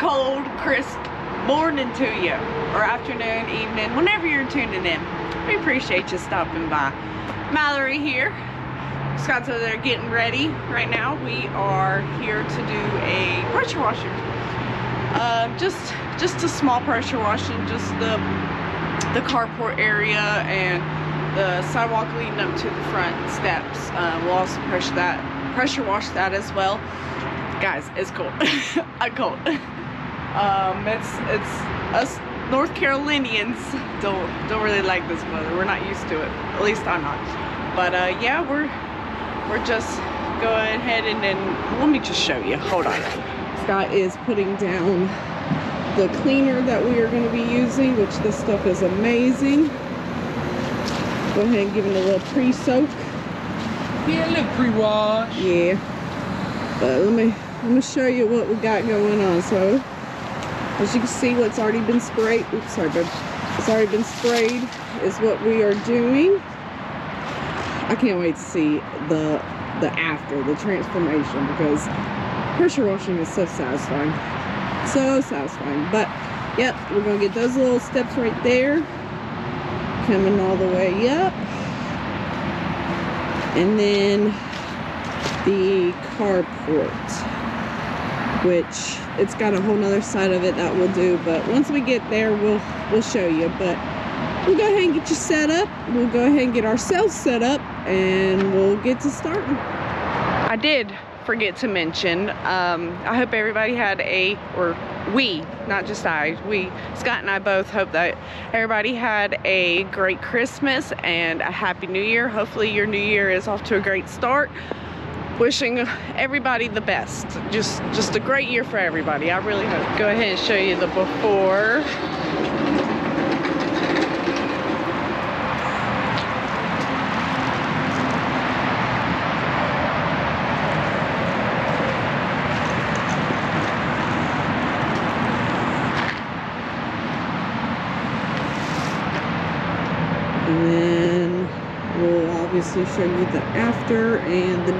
cold, crisp morning to you, or afternoon, evening, whenever you're tuning in. We appreciate you stopping by. Mallory here. Scott's over there getting ready right now. We are here to do a pressure washer. Just a small pressure washing, just the carport area and the sidewalk leading up to the front steps. We'll also pressure wash that as well. Guys, it's cold. I'm cold. It's us North Carolinians don't really like this weather. We're not used to it. At least I'm not. But yeah, we're just going ahead and then let me just show you. Hold on. Scott is putting down the cleaner that we are going to be using, which this stuff is amazing. Go ahead and give it a little pre-soak. Yeah, a little pre-wash. Yeah. But let me show you what we got going on. So as you can see, what's already been sprayed. Oops, sorry, babe. It's already been sprayed is what we are doing. I can't wait to see the after, the transformation, because pressure washing is so satisfying. So satisfying. But yep, we're gonna get those little steps right there coming all the way up, and then the carport, which it's got a whole nother side of it that we'll do, but once we get there we'll show you. But we'll go ahead and get you set up. We'll go ahead and get ourselves set up and we'll get to starting. I did forget to mention, I hope everybody had not just I, Scott and I both hope that everybody had a great Christmas and a happy New Year. Hopefully your New Year is off to a great start. Wishing everybody the best. Just a great year for everybody. I really hope. Go ahead and show you the before. And then we'll obviously show you the after and the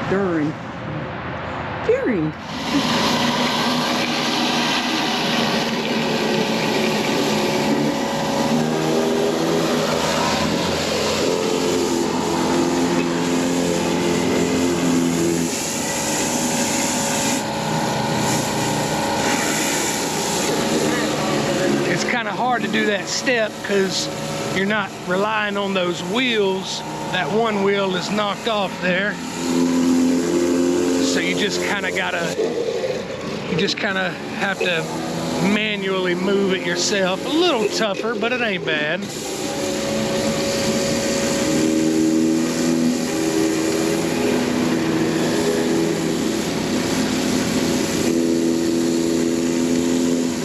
during. It's kind of hard to do that step because you're not relying on those wheels. That one wheel is knocked off there. So you just kind of have to manually move it yourself. A little tougher, but it ain't bad.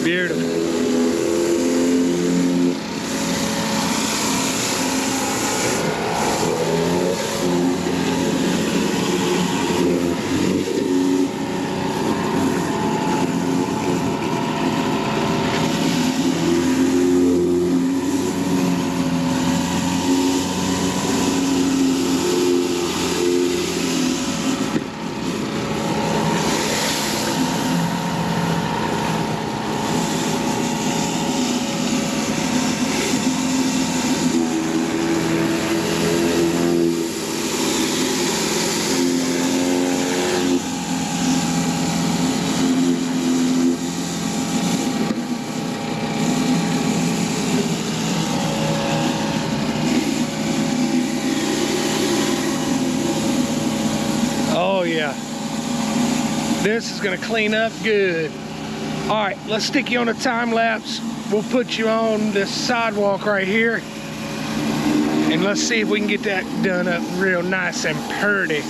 Beautiful. Oh yeah, this is gonna clean up good. All right, let's stick you on a time lapse. We'll put you on this sidewalk right here, and let's see if we can get that done up real nice and pretty.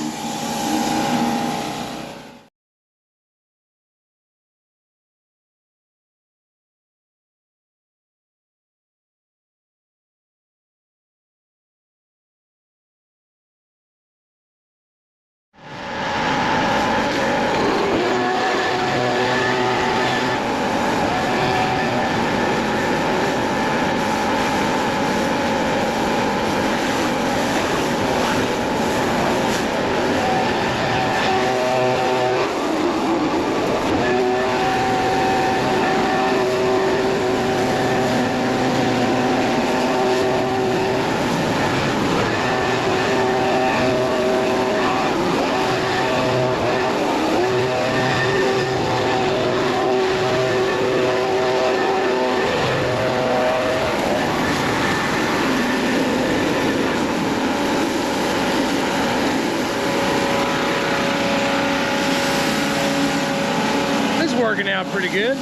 working out pretty good.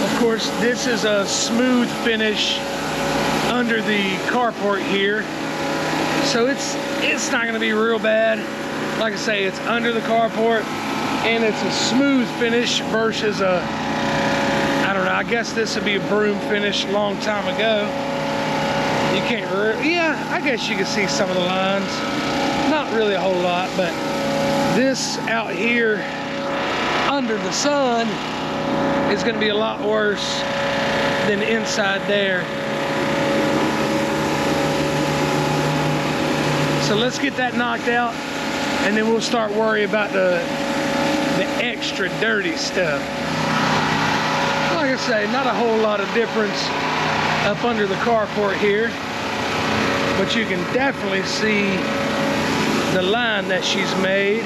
Of course, this is a smooth finish under the carport here, so it's not going to be real bad. Like I say, it's under the carport, and it's a smooth finish versus a, I don't know, I guess this would be a broom finish a long time ago. You can't yeah, I guess you can see some of the lines. Not really a whole lot, but this out here under the sun is going to be a lot worse than inside there. So let's get that knocked out, and then we'll start worrying about the extra dirty stuff. Like I say, not a whole lot of difference up under the carport here, but you can definitely see the line that she's made.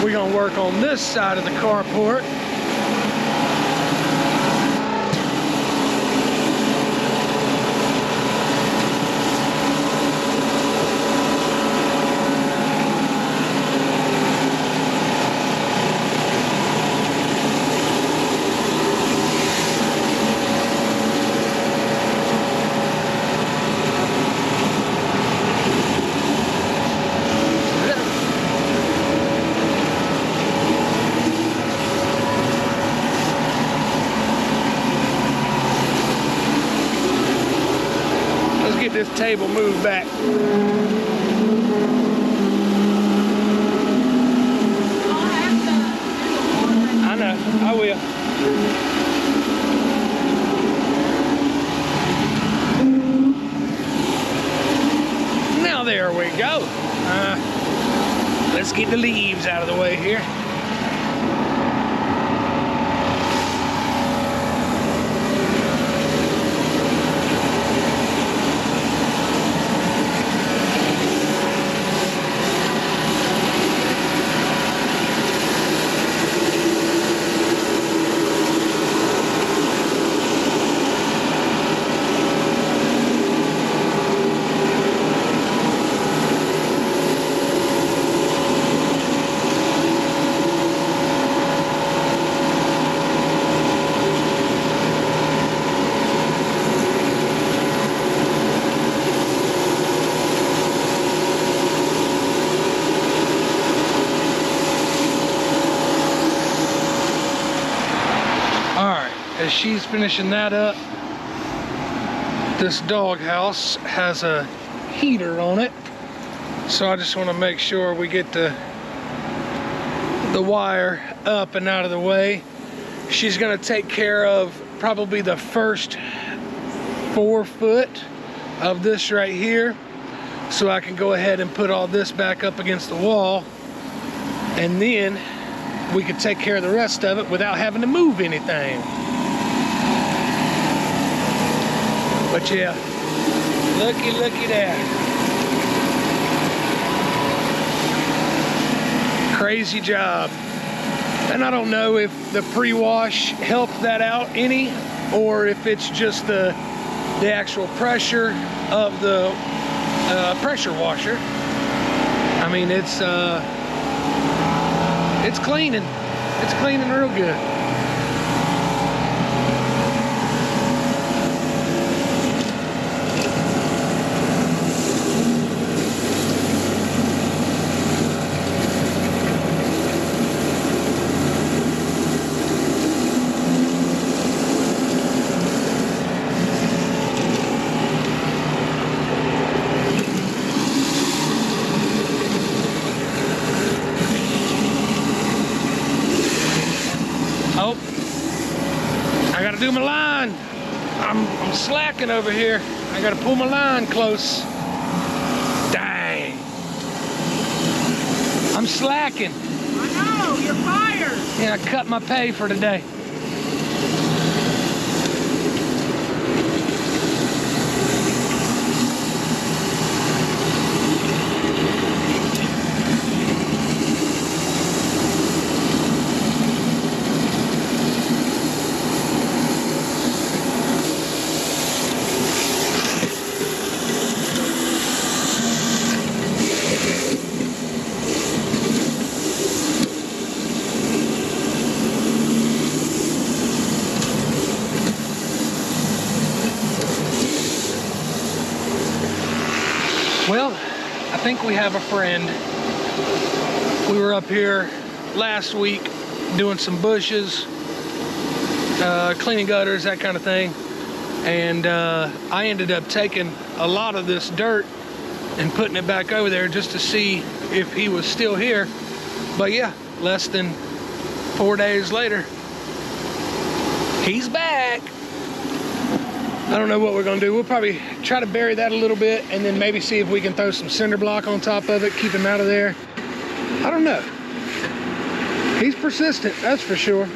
We're gonna work on this side of the carport. This table moved back. I know, I will. Now there we go. Let's get the leaves out of the way here. As she's finishing that up, this doghouse has a heater on it, so I just want to make sure we get the wire up and out of the way. She's going to take care of probably the first 4 foot of this right here, so I can go ahead and put all this back up against the wall, and then we can take care of the rest of it without having to move anything. But yeah, looky there. Crazy job. And I don't know if the pre-wash helped that out any, or if it's just the actual pressure of the pressure washer. I mean, it's cleaning. It's cleaning real good. I gotta do my line. I'm slacking over here. I gotta pull my line close. Dang. I'm slacking. I know, you're fired. Yeah, I cut my pay for today. think we have a friend. We were up here last week doing some bushes, cleaning gutters, that kind of thing. And I ended up taking a lot of this dirt and putting it back over there just to see if he was still here. But yeah, less than 4 days later, he's back. I don't know what we're gonna do. We'll probably try to bury that a little bit and then maybe see if we can throw some cinder block on top of it, keep him out of there. I don't know. He's persistent, that's for sure.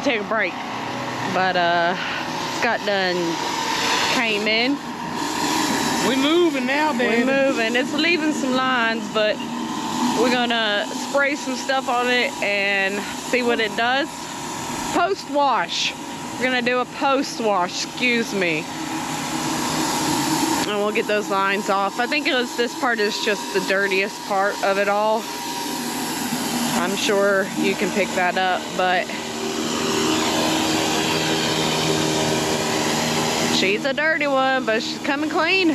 Take a break, but Scott done came in. We moving now, baby. We're moving. It's leaving some lines, but we're gonna spray some stuff on it and see what it does. Post wash. We're gonna do a post wash, excuse me. And we'll get those lines off. I think this part is just the dirtiest part of it all. I'm sure you can pick that up, but she's a dirty one, but she's coming clean.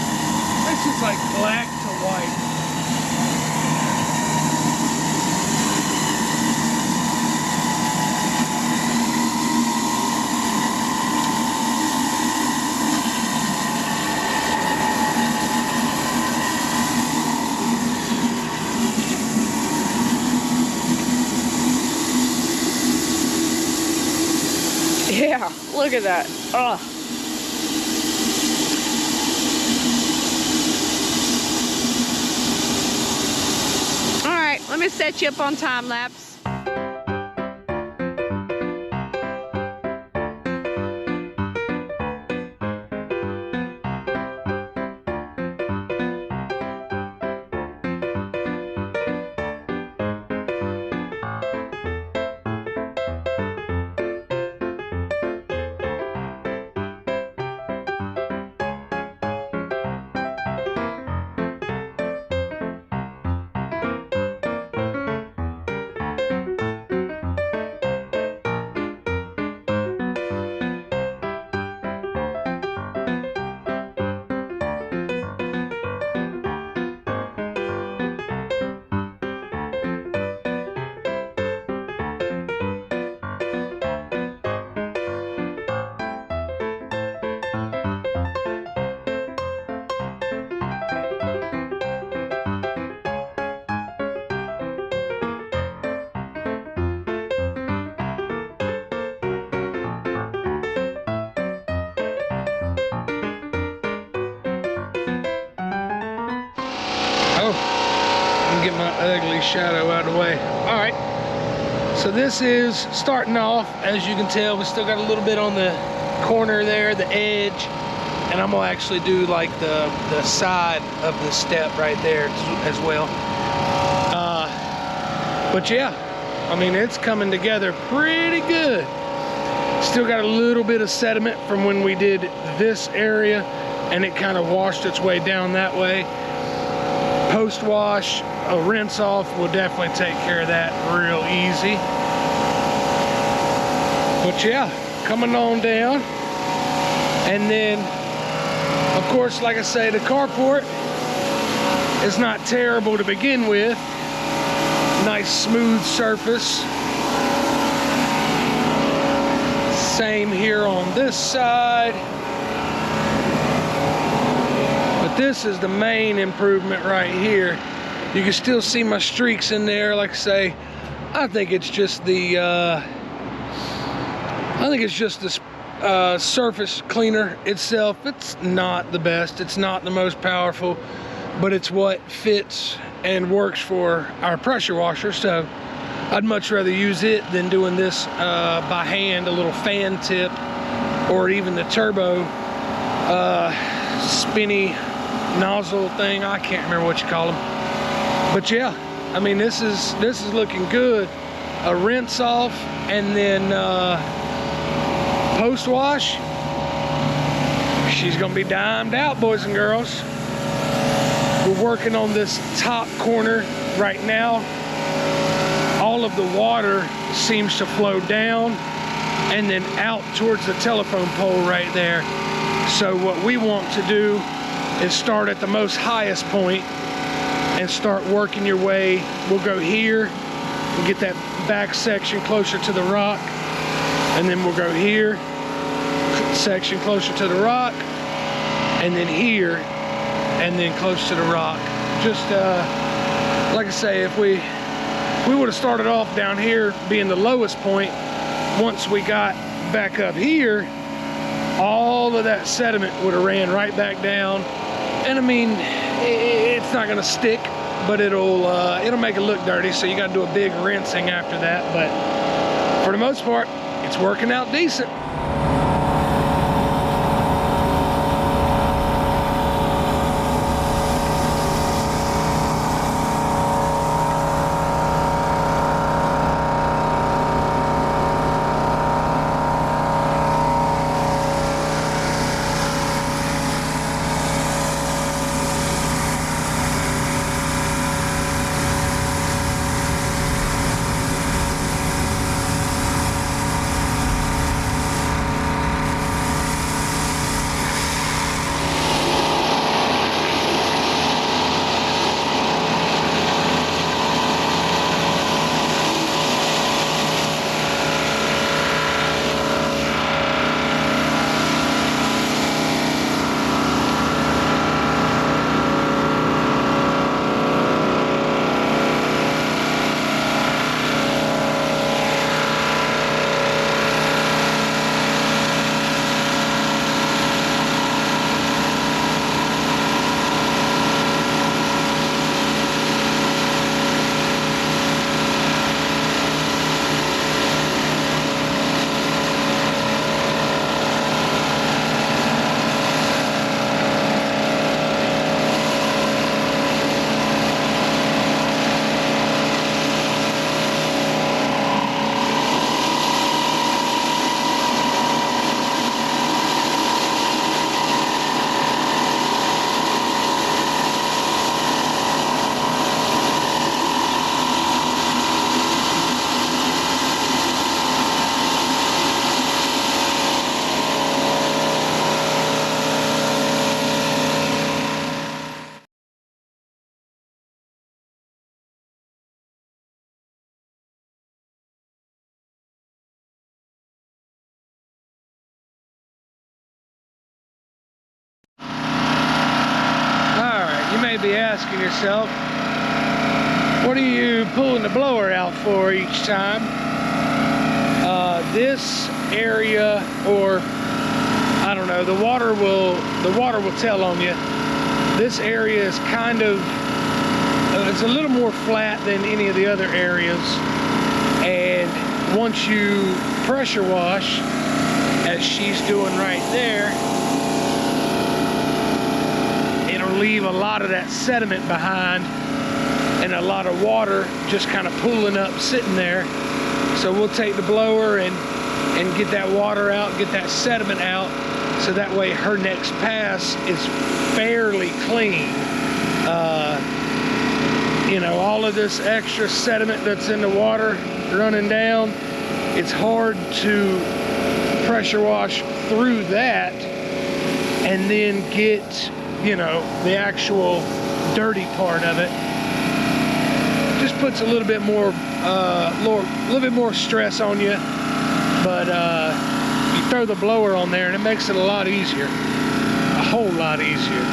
It's just like black to white. Yeah, look at that. Ugh. All right, let me set you up on time lapse. ugly shadow out of the way. All right, so this is starting off. As you can tell, we still got a little bit on the corner there, the edge, and I'm gonna actually do like the side of the step right there as well. But yeah, I mean, it's coming together pretty good. Still got a little bit of sediment from when we did this area, and it kind of washed its way down that way. Post wash, a rinse off will definitely take care of that real easy. But yeah, coming on down. And then, of course, like I say, the carport is not terrible to begin with. Nice smooth surface. Same here on this side. But this is the main improvement right here. You can still see my streaks in there. Like I say, I think it's just the surface cleaner itself. It's not the best, it's not the most powerful, but it's what fits and works for our pressure washer. So I'd much rather use it than doing this by hand, a little fan tip, or even the turbo spinny nozzle thing. I can't remember what you call them. But yeah, I mean, this is looking good. A rinse off, and then post wash, she's gonna be dimed out, boys and girls. We're working on this top corner right now. All of the water seems to flow down and then out towards the telephone pole right there. So what we want to do is start at the most highest point and start working your way. We'll go here and get that back section closer to the rock, and then we'll go here, section closer to the rock, and then here, and then close to the rock. Just like I say, if we would have started off down here being the lowest point, once we got back up here, all of that sediment would have ran right back down. And I mean, it's not gonna stick, but it'll make it look dirty, so you gotta do a big rinsing after that. But for the most part, it's working out decent. Be asking yourself, what are you pulling the blower out for each time? This area, or I don't know, the water will tell on you. This area is kind of it's a little more flat than any of the other areas. And once you pressure wash, as she's doing right there, it'll leave a lot of that sediment behind and a lot of water just kind of pooling up, sitting there. So we'll take the blower and get that water out, get that sediment out, so that way her next pass is fairly clean. You know, all of this extra sediment that's in the water running down, it's hard to pressure wash through that and then get, you know, the actual dirty part of it. Just puts a little bit more stress on you, but you throw the blower on there and it makes it a lot easier, a whole lot easier.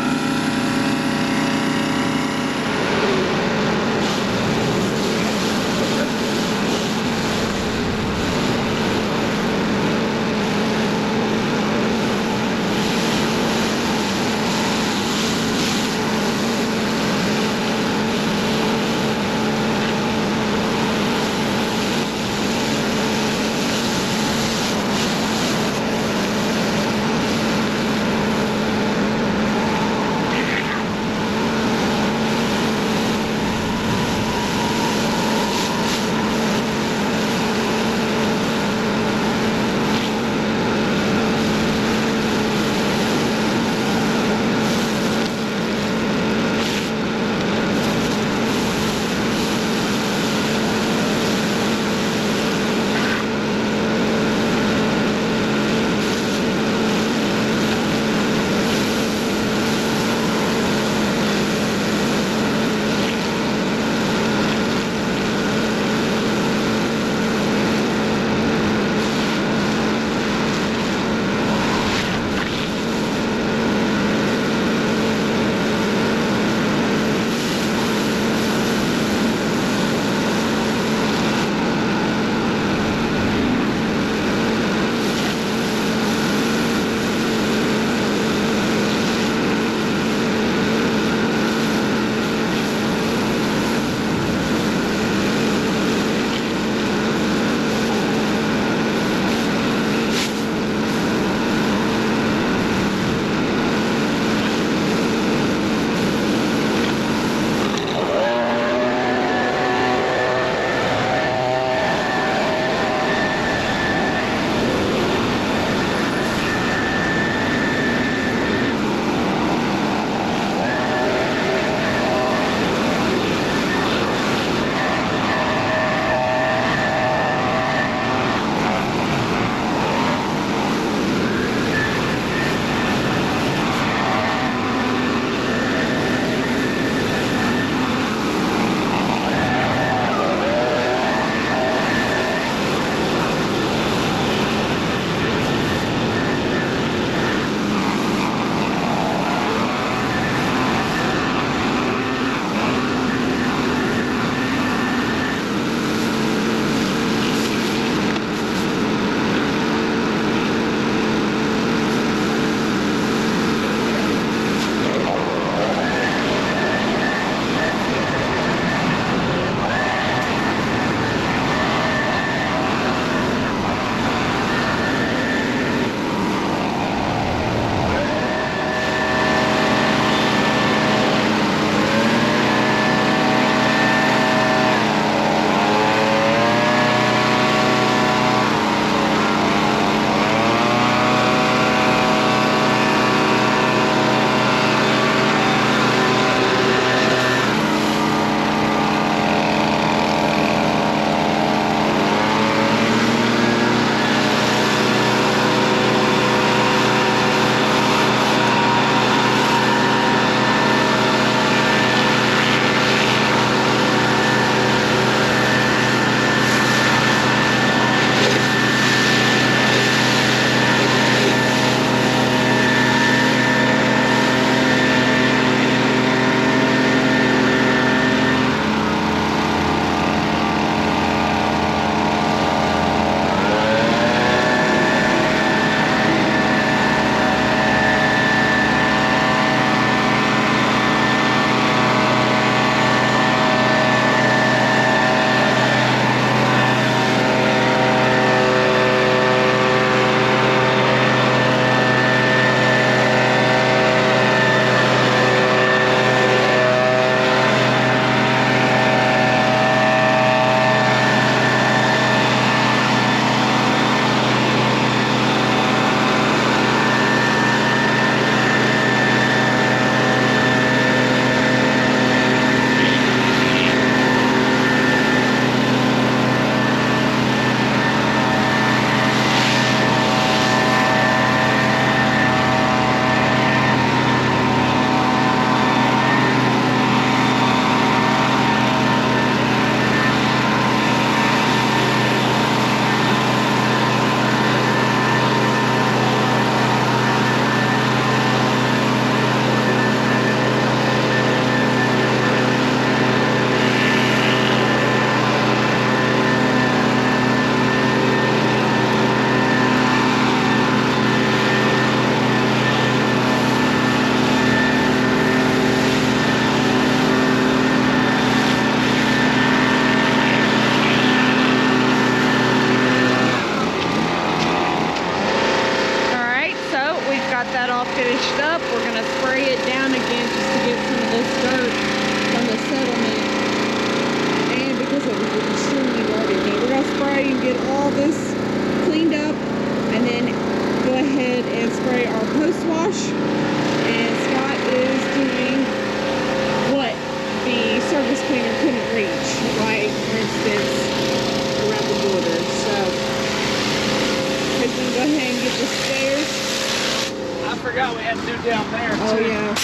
forgot we had to do down there too. Oh yeah.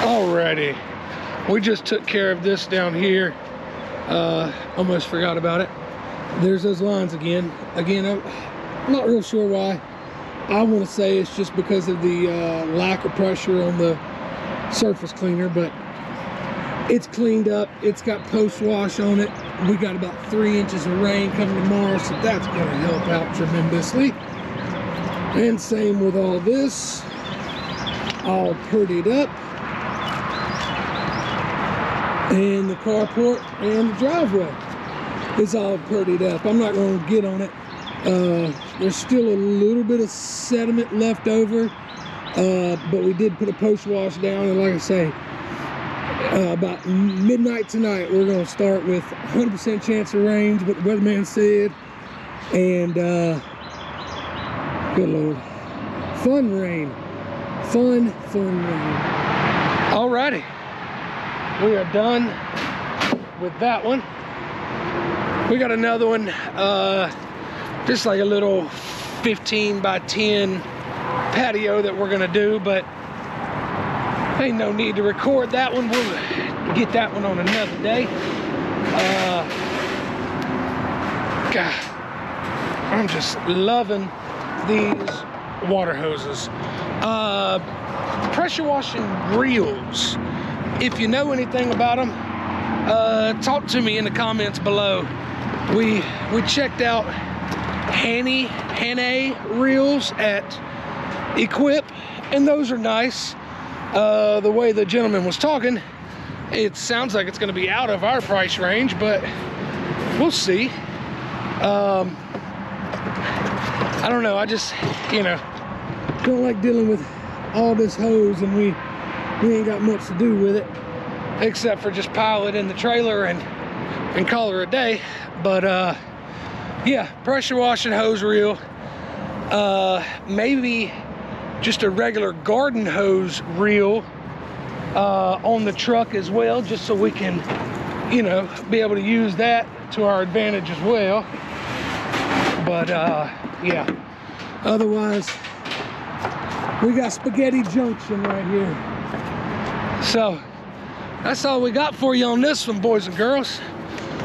Alrighty, we just took care of this down here. Almost forgot about it. There's those lines again. I'm not real sure why. I want to say it's just because of the lack of pressure on the surface cleaner, but it's cleaned up. It's got post-wash on it. We got about 3 inches of rain coming tomorrow, so that's going to help out tremendously. And same with all this, all purdied up. And the carport and the driveway is all purdied up. I'm not going to get on it. There's still a little bit of sediment left over, but we did put a post wash down, and like I say, about midnight tonight we're going to start with 100% chance of rain, what the weatherman said. And good Lord, fun rain, fun rain. Alrighty, we are done with that one. We got another one, just like a little 15 by 10 patio that we're gonna do, but ain't no need to record that one. We'll get that one on another day. God, I'm just loving these water hoses. Pressure washing grills. If you know anything about them, talk to me in the comments below. We checked out Hannay reels at Equip, and those are nice. The way the gentleman was talking, it sounds like it's going to be out of our price range, but we'll see. I don't know, I just, you know, don't like dealing with all this hose, and we ain't got much to do with it except for just pile it in the trailer and call her a day. But yeah, pressure washing hose reel, maybe just a regular garden hose reel on the truck as well, just so we can, you know, be able to use that to our advantage as well. But yeah, otherwise we got Spaghetti Junction right here. So that's all we got for you on this one, boys and girls.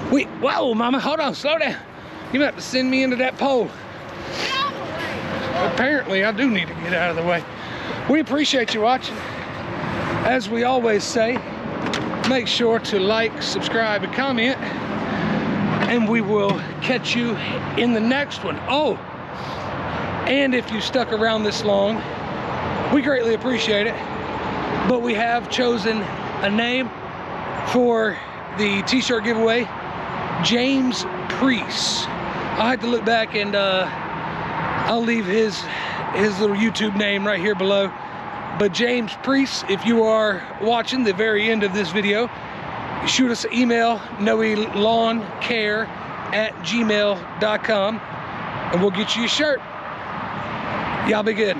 Whoa, mama, hold on, slow down. You have to send me into that pole. Get out of the way. Apparently I do need to get out of the way. We appreciate you watching. As we always say, make sure to like, subscribe, and comment, and we will catch you in the next one. Oh, and if you stuck around this long, we greatly appreciate it. But we have chosen a name for the t-shirt giveaway, James Priest. I'll have to look back, and I'll leave his little YouTube name right here below. But James Priest, if you are watching the very end of this video, shoot us an email, noelawn.care@gmail.com, and we'll get you a shirt. Y'all be good.